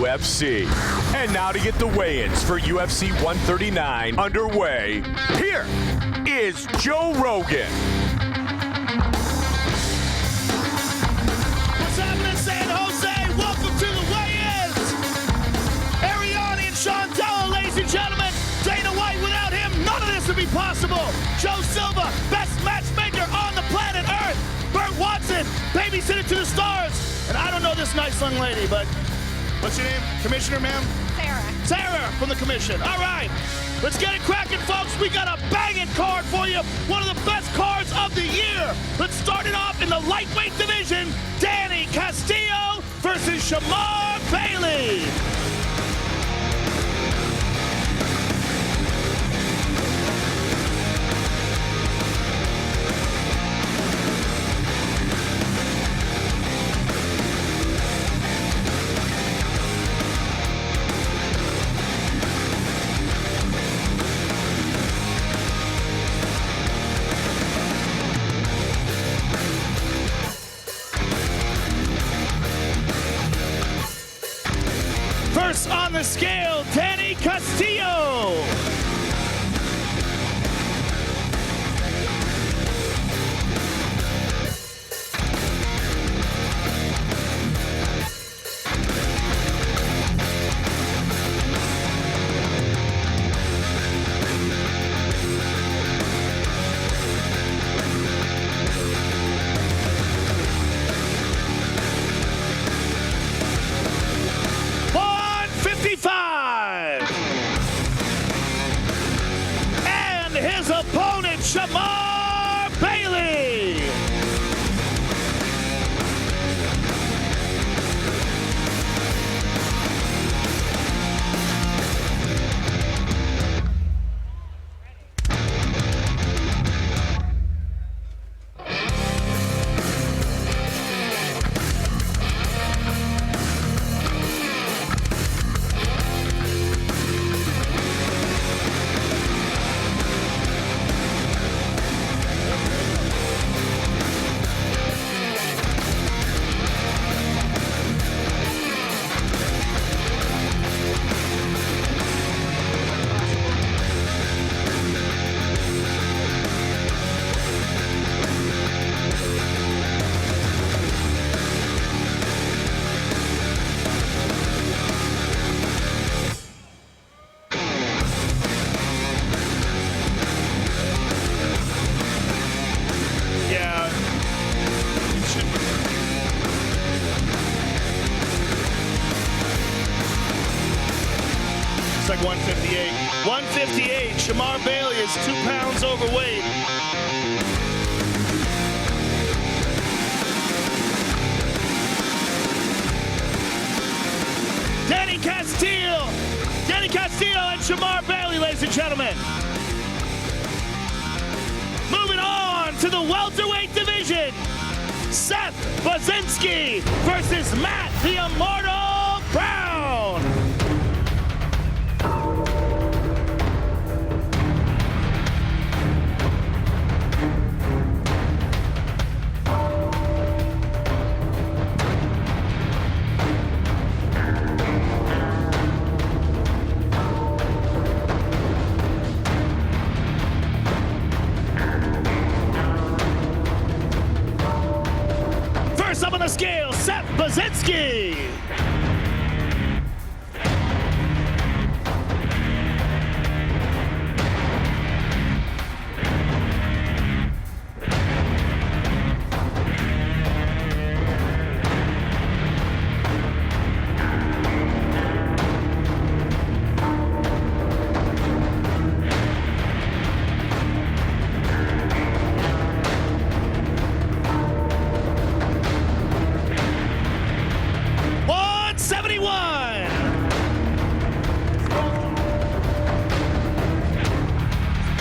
UFC. And now to get the weigh-ins for UFC 139 underway, here is Joe Rogan. What's happening, San Jose? Welcome to the weigh-ins. Ariane and Chantel, ladies and gentlemen. Dana White, without him, none of this would be possible. Joe Silva, best matchmaker on the planet Earth. Burt Watson, babysitter to the stars. And I don't know this nice young lady, but what's your name? Commissioner, ma'am? Sarah. Sarah from the commission. All right, let's get it cracking, folks. We got a banging card for you. One of the best cards of the year. Let's start it off in the lightweight division. Danny Castillo versus Shamar Bailey. First on the scale, Danny Castillo. And his opponent, Shamar Bailey. It's like 158. 158. Shamar Bailey is 2 pounds overweight. Danny Castillo and Shamar Bailey, ladies and gentlemen. Moving on to the welterweight division. Seth Baczynski versus Matt the Immortal Brown. Up on the scale, Seth Baczynski.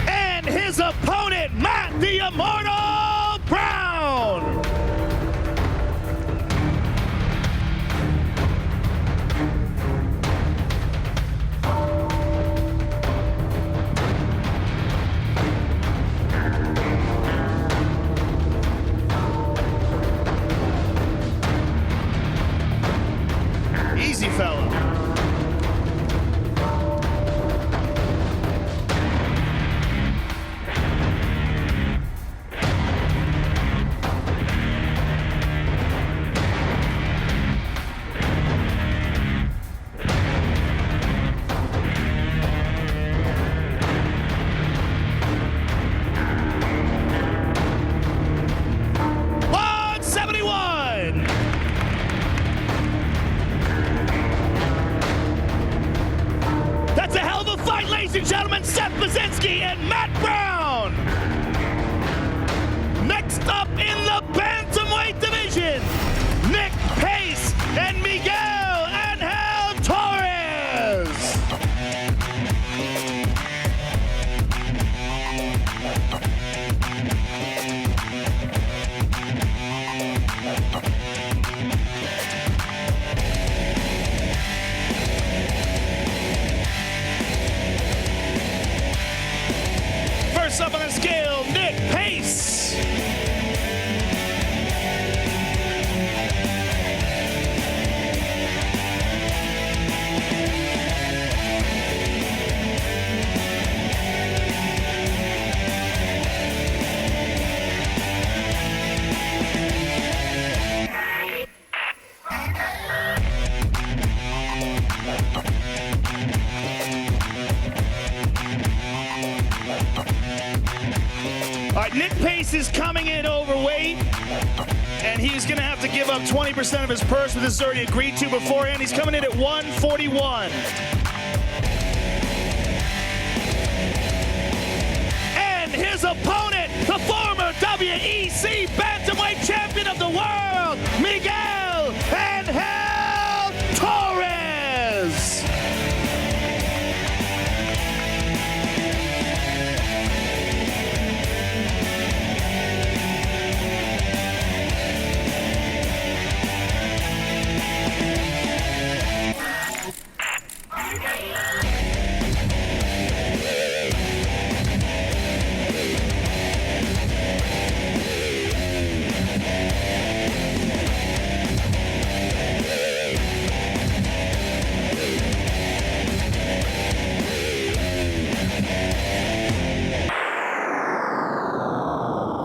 And his opponent, Matt the Immortal Brown. Easy, fella. ladies and gentlemen, Seth Baczynski and Matt Brown. Next up in the bantamweight division, Nick Pace and Miguel Angel Torres. First up on the scale, Nick Pace. All right, Nick Pace is coming in overweight, and he's going to have to give up 20% of his purse, but this is already agreed to beforehand. He's coming in at 141. And his opponent, the former WEC Bantamweight Champion of the World, Miguel Angel Torres.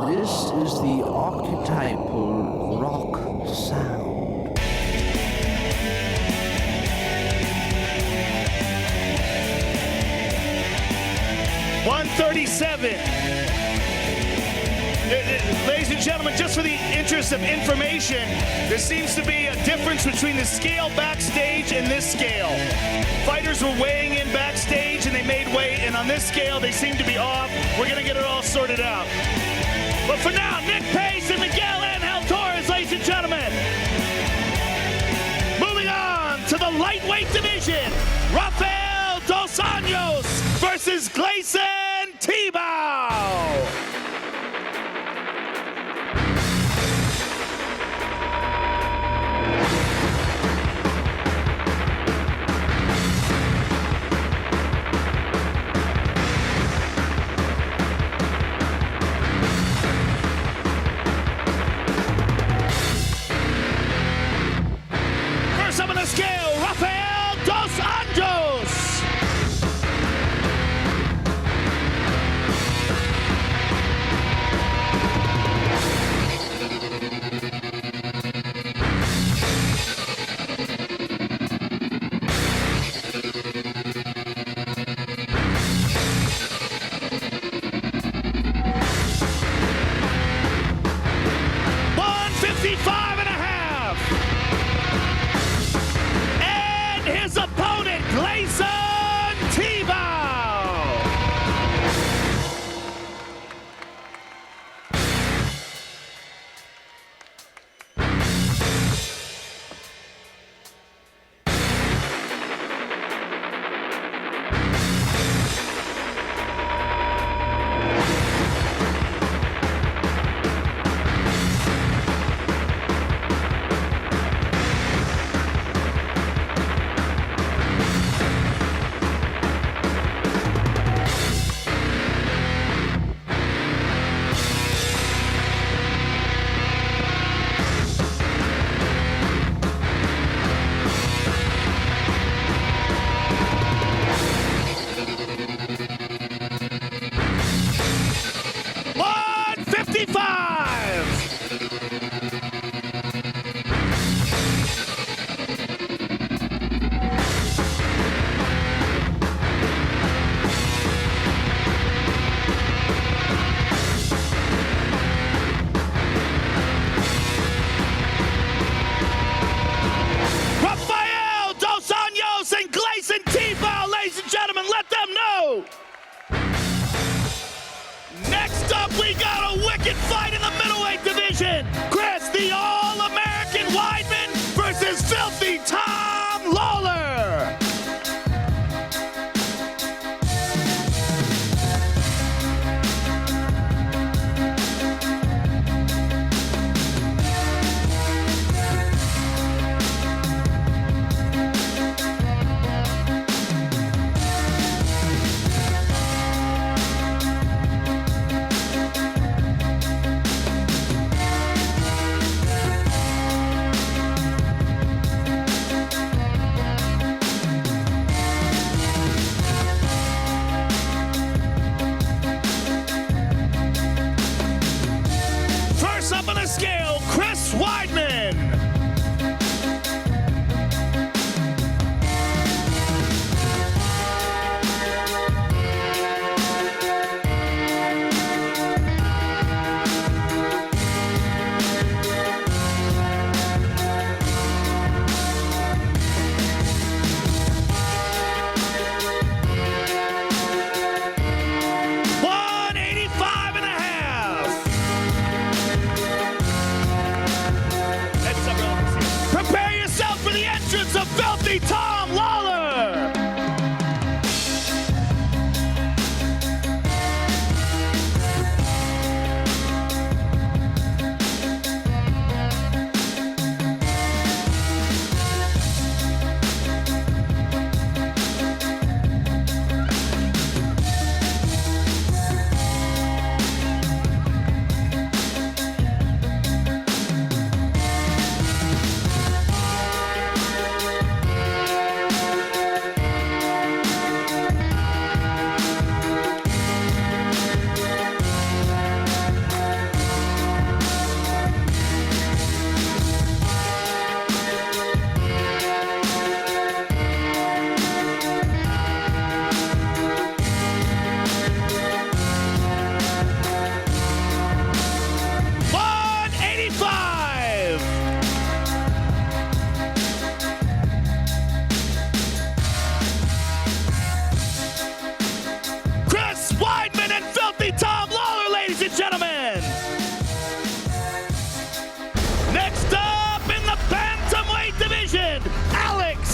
This is the archetypal rock sound. $137. Ladies and gentlemen, just for the interest of information, there seems to be a difference between the scale backstage and this scale. Fighters were weighing in backstage and they made weight, and on this scale they seem to be off. We're gonna get it all sorted out. But for now, Nick Pace and Miguel Angel Torres, ladies and gentlemen. Moving on to the lightweight division, Rafael dos Anjos versus Gleison Tibau. First up on the scale, Rafael dos Anjos. Bantamweight division, Chris, the All-American Weidman versus Filthy Tom Lawlor. Scale, Chris Weidman. Tom Lawlor.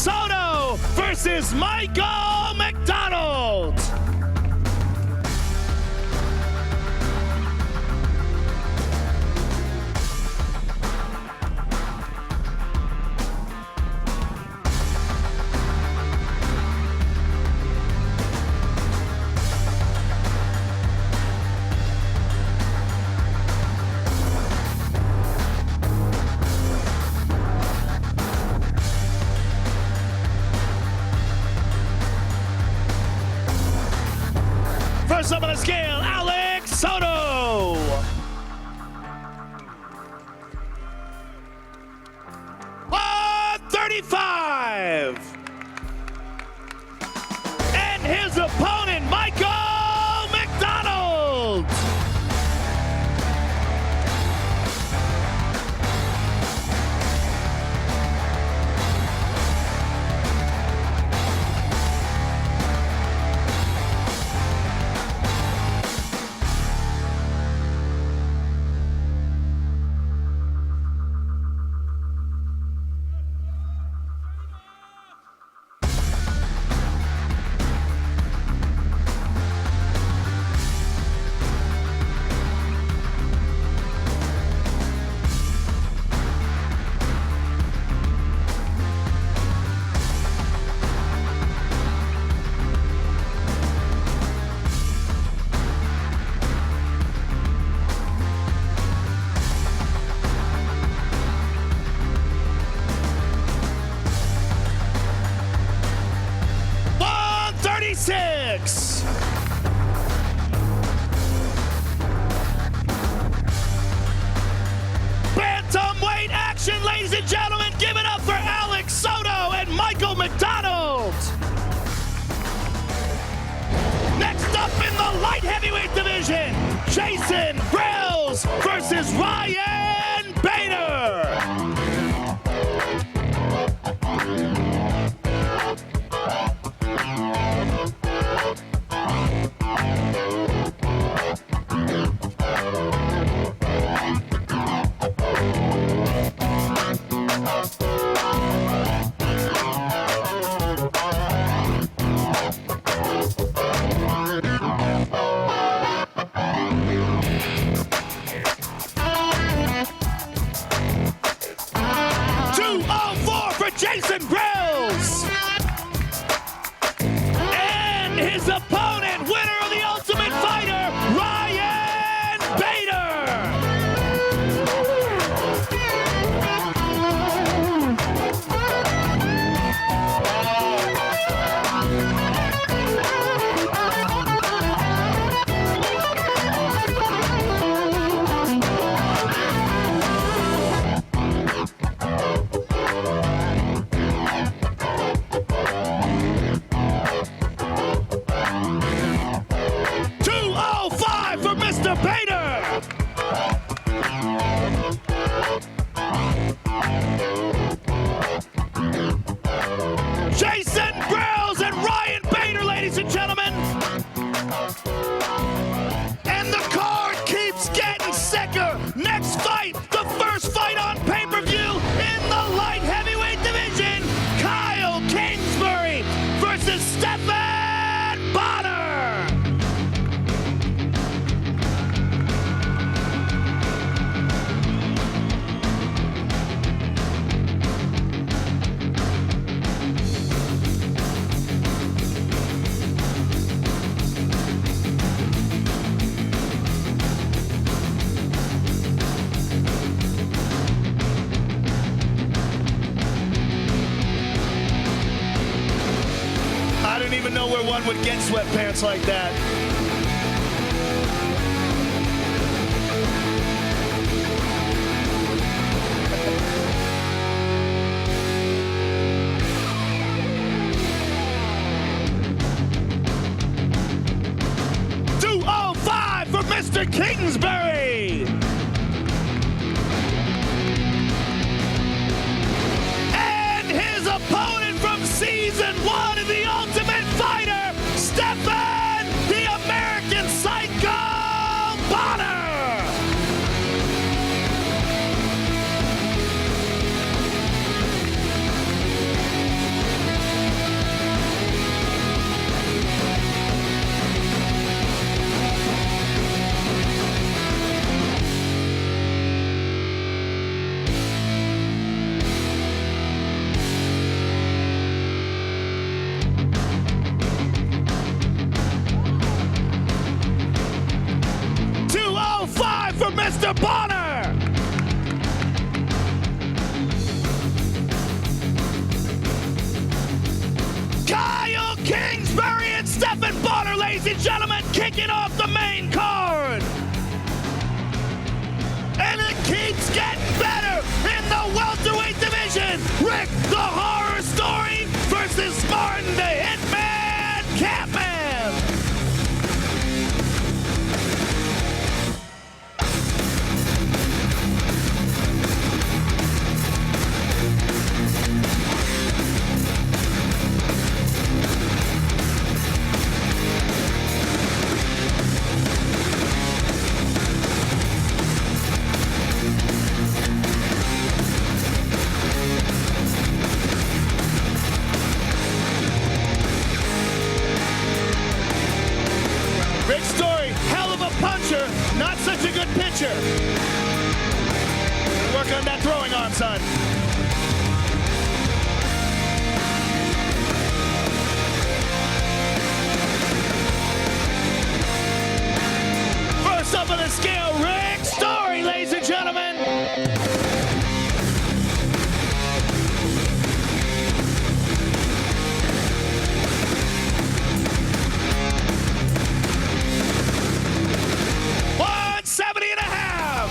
Soto versus Miguel McDonald. First up on the scale, Alex Soto. $135. And his opponent, Miguel McDonald. Bantamweight action, ladies and gentlemen. Give it up for Alex Soto and Miguel McDonald. Next up in the light heavyweight division, Jason Brilz versus Ryan Bader. his opponent, winner of the Ultimate Fighter, Ryan Bader. 205 for Mr. Bader. Jason Brilz and Ryan Bader, ladies and gentlemen. And the card keeps getting sicker. Next fight, the first fight on pay-per-view in the light heavyweight division. Kyle Kingsbury versus Stephan Bonnar. I don't even know where one would get sweatpants like that. $205 for Mr. Kingsbury. And his opponent from season 1 of The Ultimate Fighter, Stephan, the American Psycho Bonnar. $205 for Mr. Bonnar. Kyle Kingsbury and Stephan Bonnar, ladies and gentlemen, kicking off the main card. And it keeps getting better in the welterweight division. Rick the Horror Story versus Martin the Hitman Kampmann. Rick Story, hell of a puncher, not such a good pitcher. Work on that throwing arm, son. First up on the scale, Rick Story, ladies and gentlemen. $170.5.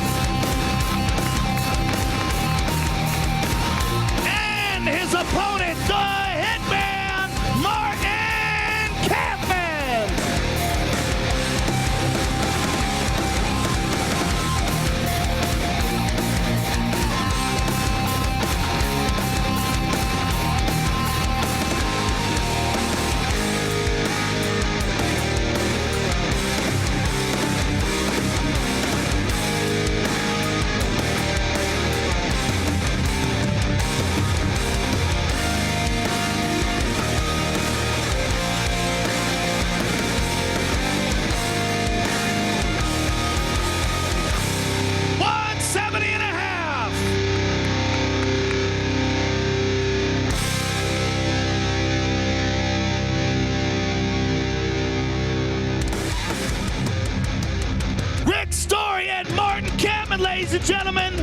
ladies and gentlemen.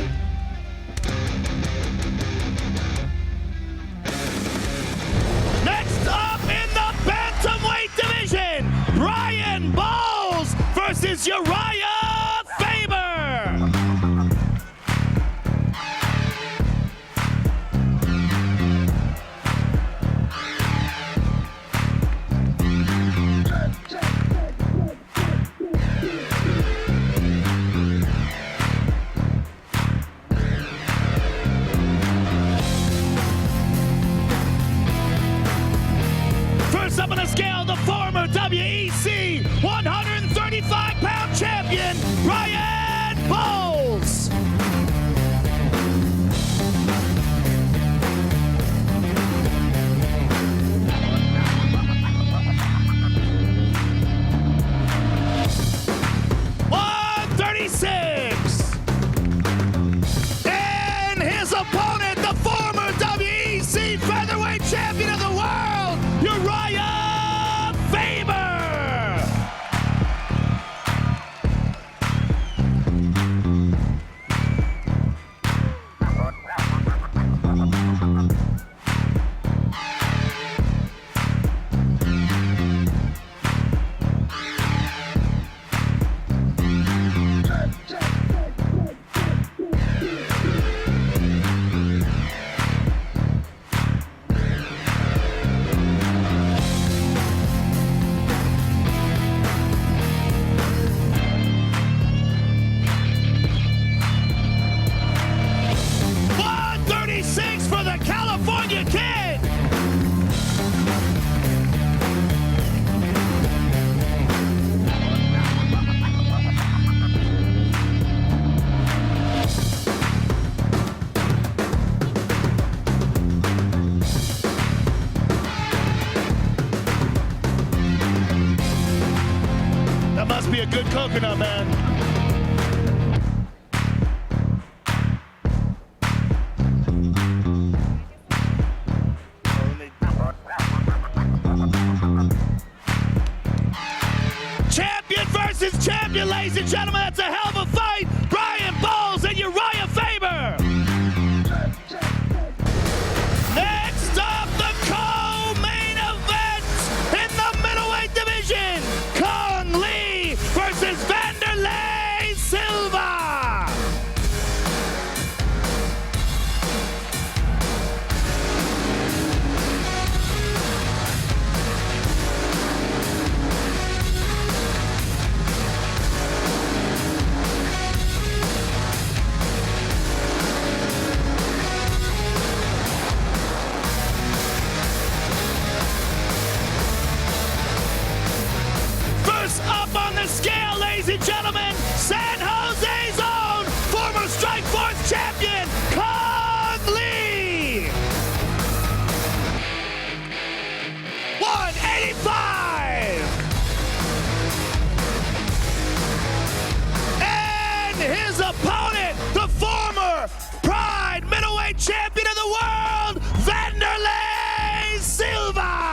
Next up in the bantamweight division, Brian Brilz versus Urijah Faber. First up on the scale, the former WEC 135-pound champion, Brian Brilz. And his opponent, the former WEC featherweight champion of the world, Urijah Faber. For the California Kid. That must be a good coconut, man. Champion, ladies and gentlemen, that's a hell of a fight. Brian Brilz and Urijah Faber. Next up, the co-main event in the middleweight division, Cung versus Wanderlei Silva. Up on the scale, ladies and gentlemen, San Jose's own former Strikeforce champion, Cung 185. And his opponent, the former Pride middleweight champion of the world, Wanderlei Silva.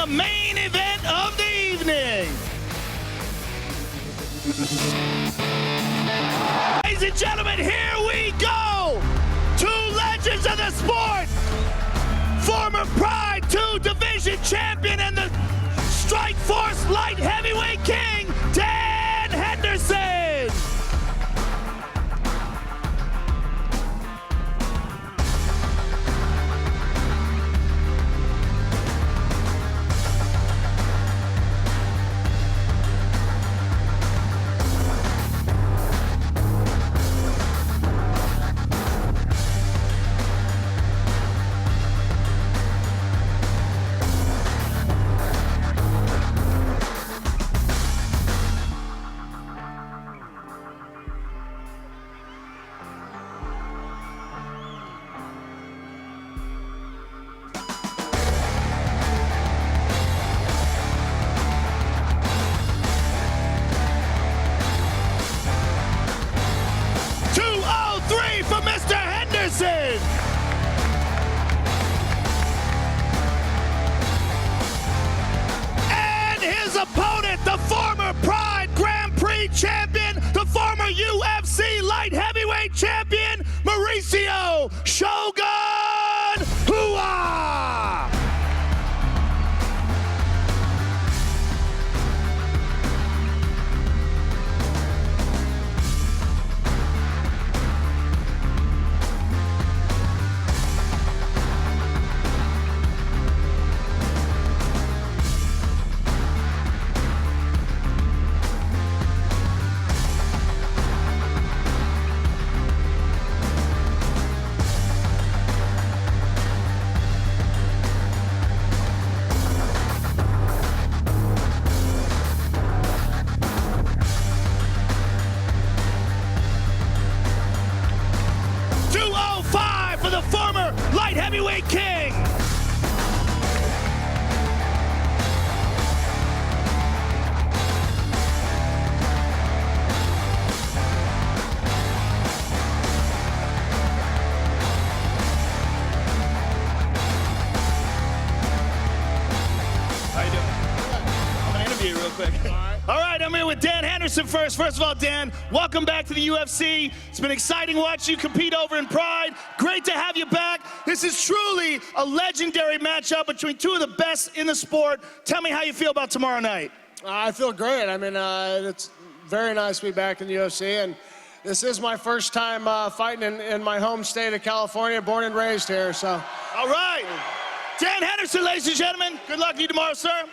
the main event of the evening. Ladies and gentlemen, here we go. Two legends of the sport. Former Pride 2 Division champion and the Strike Force Light Heavyweight King, Dan Henderson. For Mr. Henderson. And his opponent, the former Pride Grand Prix champion, the former UFC light heavyweight champion, Mauricio Shogun H.E.A.T. For the former light heavyweight king. How you doing? I'm gonna interview you real quick. All right, I'm here with Dan Henderson first. First of all, Dan, welcome back to the UFC. It's been exciting watching you compete over in Pride. Great to have you back. This is truly a legendary matchup between two of the best in the sport. Tell me how you feel about tomorrow night. I feel great. I mean, it's very nice to be back in the UFC, and this is my first time fighting in my home state of California, born and raised here, so. All right. Dan Henderson, ladies and gentlemen. Good luck to you tomorrow, sir.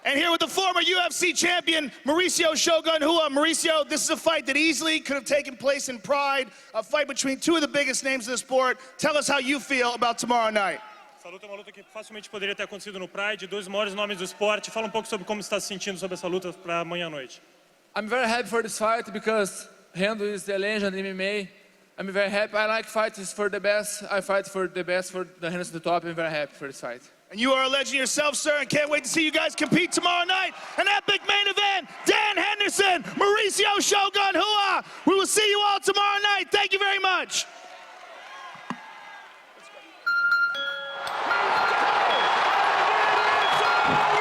And here with the former UFC champion, Mauricio Shogun H.E.A.T. Mauricio, this is a fight that easily could have taken place in Pride, a fight between two of the biggest names of the sport. Tell us how you feel about tomorrow night. Essa luta é uma luta que facilmente poderia ter acontecido no Pride, dois maiores nomes do esporte. Fala um pouco sobre como está se sentindo sobre essa luta para amanhã à noite. I'm very happy for this fight because Hendo is the legend in MMA. I'm very happy. I like fights for the best. I fight for the best for the Henderson at the top. I'm very happy for this fight. And you are a legend yourself, sir, and can't wait to see you guys compete tomorrow night. An epic main event. Dan Henderson, Mauricio Shogun H.E.A.T. We will see you all tomorrow night. Thank you very much. Let's go.